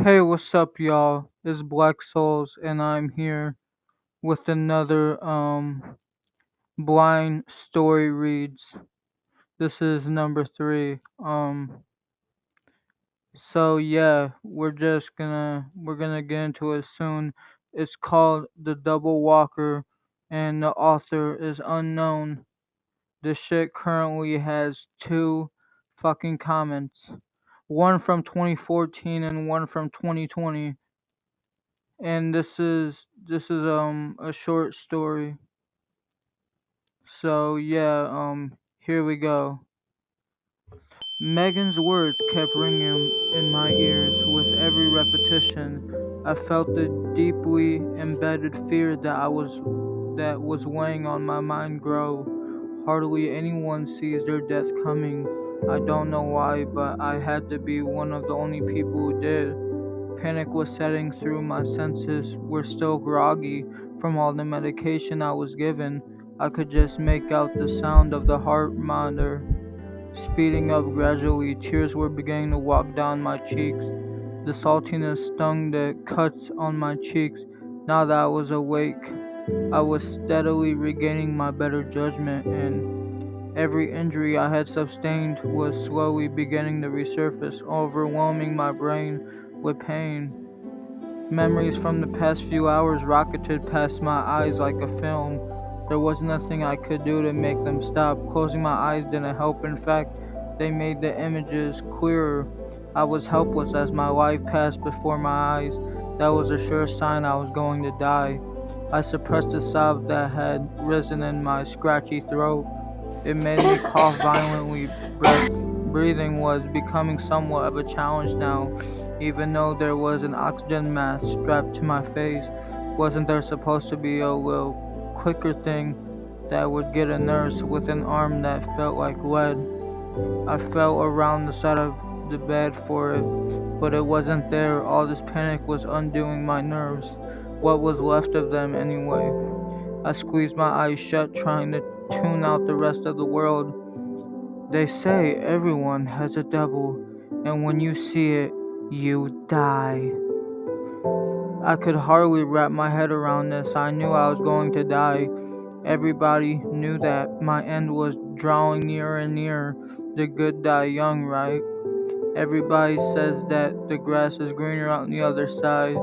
Hey, what's up, y'all? It's Black Souls, and I'm here with another blind story reads. This is number 3. So yeah, we're gonna get into it soon. It's called The Double Walker, and the author is unknown. This shit currently has two fucking comments, one from 2014 and one from 2020. And this is a short story. So yeah, here we go. Megan's words kept ringing in my ears with every repetition. I felt the deeply embedded fear that was weighing on my mind grow. Hardly anyone sees their death coming. I don't know why, but I had to be one of the only people who did. Panic was setting through. My senses were still groggy from all the medication I was given. I could just make out the sound of the heart monitor speeding up gradually. Tears were beginning to walk down my cheeks. The saltiness stung the cuts on my cheeks. Now that I was awake, I was steadily regaining my better judgment, and every injury I had sustained was slowly beginning to resurface, overwhelming my brain with pain. Memories from the past few hours rocketed past my eyes like a film. There was nothing I could do to make them stop. Closing my eyes didn't help. In fact, they made the images clearer. I was helpless as my life passed before my eyes. That was a sure sign I was going to die. I suppressed a sob that had risen in my scratchy throat. It made me cough violently. Breathing was becoming somewhat of a challenge now, even though there was an oxygen mask strapped to my face. Wasn't there supposed to be a little quicker thing that would get a nurse with an arm that felt like lead? I felt around the side of the bed for it, but it wasn't there. All this panic was undoing my nerves. What was left of them, anyway? I squeezed my eyes shut, trying to tune out the rest of the world. They say everyone has a devil, and when you see it, you die. I could hardly wrap my head around this. I knew I was going to die. Everybody knew that. My end was drawing nearer and nearer. The good die young, right? Everybody says that the grass is greener on the other side,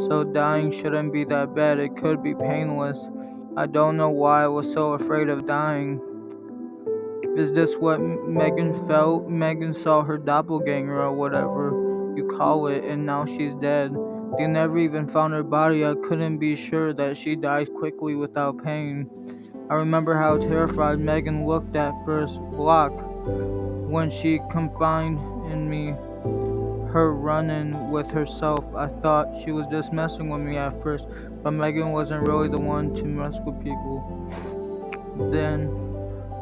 so dying shouldn't be that bad. It could be painless. I don't know why I was so afraid of dying. Is this what Megan felt? Megan saw her doppelganger or whatever you call it, and now she's dead. They never even found her body. I couldn't be sure that she died quickly without pain. I remember how terrified Megan looked at first block when she confided in me her run-in with herself. I thought she was just messing with me at first, but Megan wasn't really the one to mess with people. Then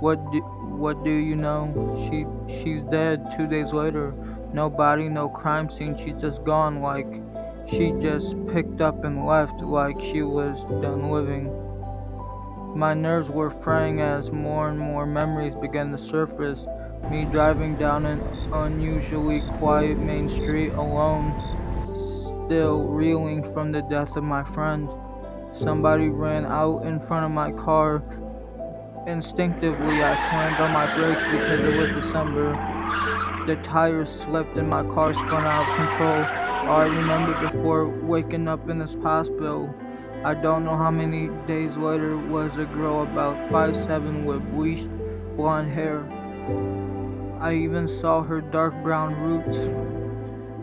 what do you know? She's dead 2 days later. No body, no crime scene. She's just gone, like she just picked up and left, like she was done living. My nerves were fraying as more and more memories began to surface. Me driving down an unusually quiet main street alone, still reeling from the death of my friend. Somebody ran out in front of my car. Instinctively, I slammed on my brakes because it was December. The tires slipped and my car spun out of control. All I remember before waking up in this hospital, I don't know how many days later, was a girl about 5'7" with bleached blonde hair. I even saw her dark brown roots.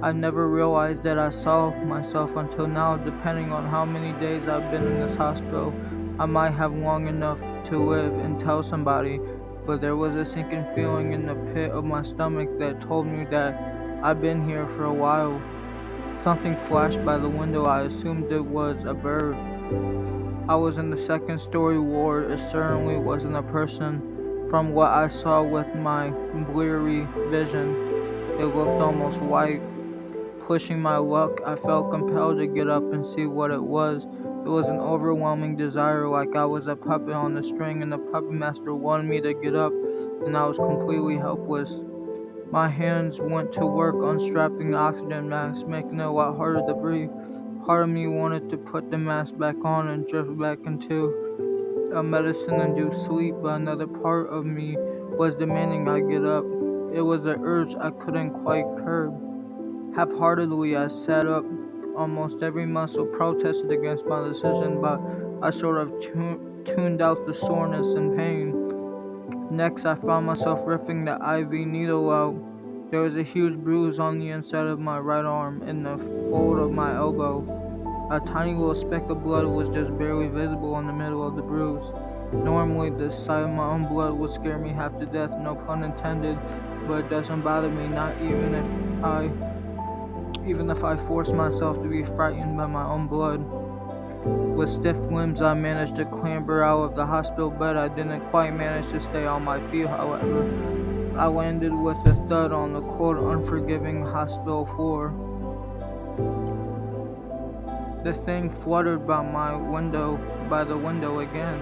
I never realized that I saw myself until now. Depending on how many days I've been in this hospital, I might have long enough to live and tell somebody, but there was a sinking feeling in the pit of my stomach that told me that I've been here for a while. Something flashed by the window. I assumed it was a bird. I was in the second story ward. It certainly wasn't a person. From what I saw with my bleary vision, it looked almost white. Pushing my luck, I felt compelled to get up and see what it was. It was an overwhelming desire, like I was a puppet on the string and the puppet master wanted me to get up, and I was completely helpless. My hands went to work unstrapping the oxygen mask, making it a lot harder to breathe. Part of me wanted to put the mask back on and drift back into a medicine-induced sleep, but another part of me was demanding I get up. It was an urge I couldn't quite curb. Half-heartedly, I sat up. Almost every muscle protested against my decision, but I sort of tuned out the soreness and pain. Next, I found myself ripping the IV needle out. There was a huge bruise on the inside of my right arm, in the fold of my elbow. A tiny little speck of blood was just barely visible in the middle of the bruise. Normally, the sight of my own blood would scare me half to death, no pun intended, but it doesn't bother me, not even if I force myself to be frightened by my own blood. With stiff limbs, I managed to clamber out of the hospital bed. I didn't quite manage to stay on my feet, however. I landed with a thud on the cold, unforgiving hospital floor. The thing fluttered by the window again.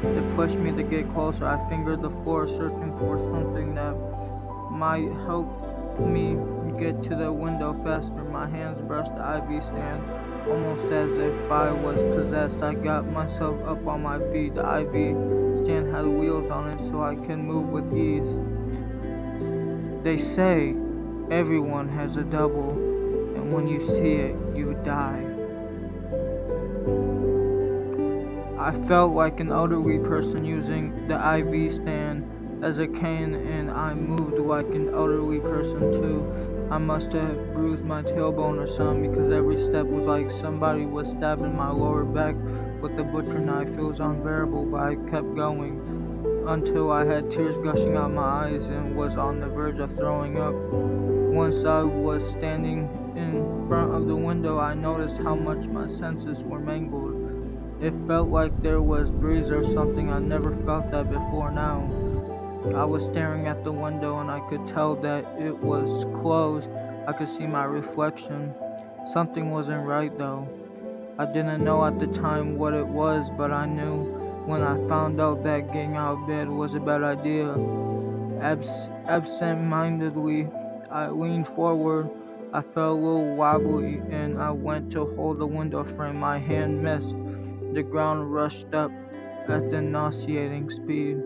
It pushed me to get closer. I fingered the floor, searching for something that might help me get to the window faster. My hands brushed the IV stand, almost as if I was possessed. I got myself up on my feet. The IV stand had wheels on it so I could move with ease. They say everyone has a double, and when you see it, you die. I felt like an elderly person using the IV stand as a cane, and I moved like an elderly person too. I must have bruised my tailbone or something because every step was like somebody was stabbing my lower back with a butcher knife. It was unbearable, but I kept going until I had tears gushing out my eyes and was on the verge of throwing up. Once I was standing in front of the window, I noticed how much my senses were mangled. It felt like there was breeze or something. I never felt that before now. I was staring at the window and I could tell that it was closed. I could see my reflection. Something wasn't right though. I didn't know at the time what it was, but I knew when I found out that getting out of bed was a bad idea. Absent-mindedly, I leaned forward. I felt a little wobbly and I went to hold the window frame. My hand missed. The ground rushed up at the nauseating speed.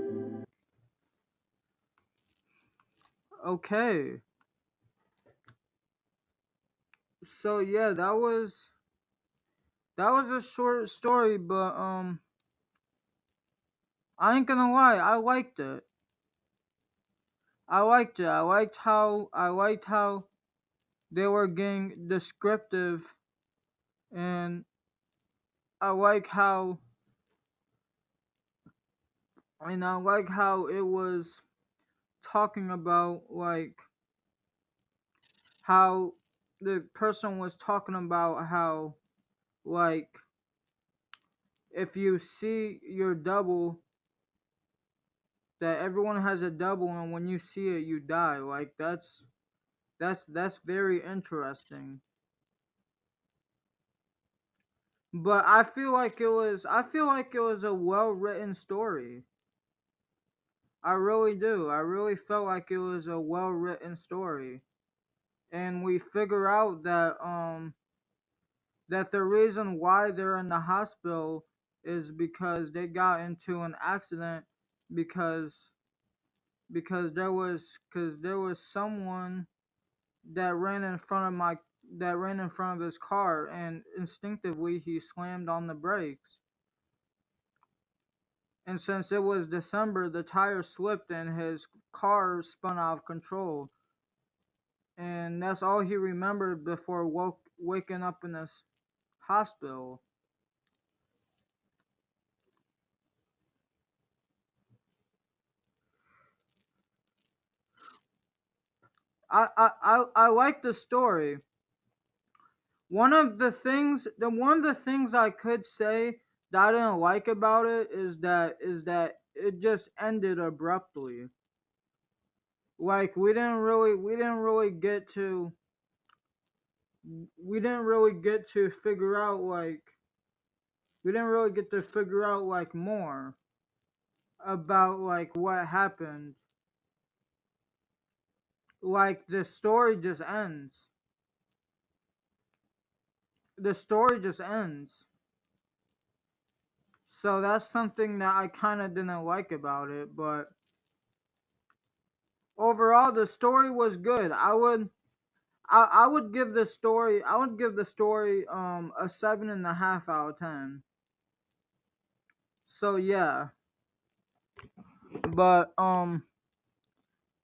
Okay, so yeah, that was a short story, but I ain't gonna lie, I liked it. I liked it. I liked how they were getting descriptive, and I like how I like how it was talking about like how the person was talking about how like if you see your double, that everyone has a double and when you see it you die. Like that's very interesting. But I feel like it was a well written story. I really do. I really felt like it was a well written story. And we figure out that the reason why they're in the hospital is because they got into an accident because there was someone that ran in front of my that ran in front of his car, and instinctively he slammed on the brakes. And since it was December, the tire slipped and his car spun out of control. And that's all he remembered before waking up in this hospital. I like the story. One of the things I could say that I didn't like about it is that it just ended abruptly. Like we didn't really get to figure out like we didn't really get to figure out like more about like what happened. like the story just ends. The story just ends. So that's something that I kind of didn't like about it, but overall the story was good. I would give the story a 7.5 out of 10. So yeah. But I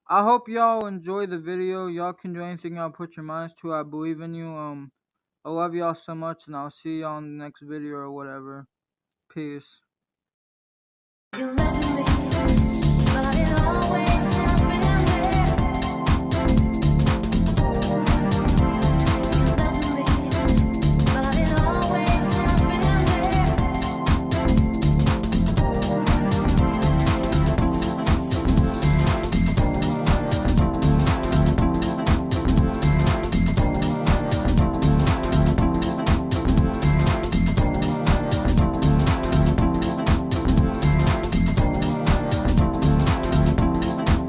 hope y'all enjoy the video. Y'all can do anything y'all put your minds to. I believe in you. I love y'all so much, and I'll see y'all in the next video or whatever. Peace. You left me, but it always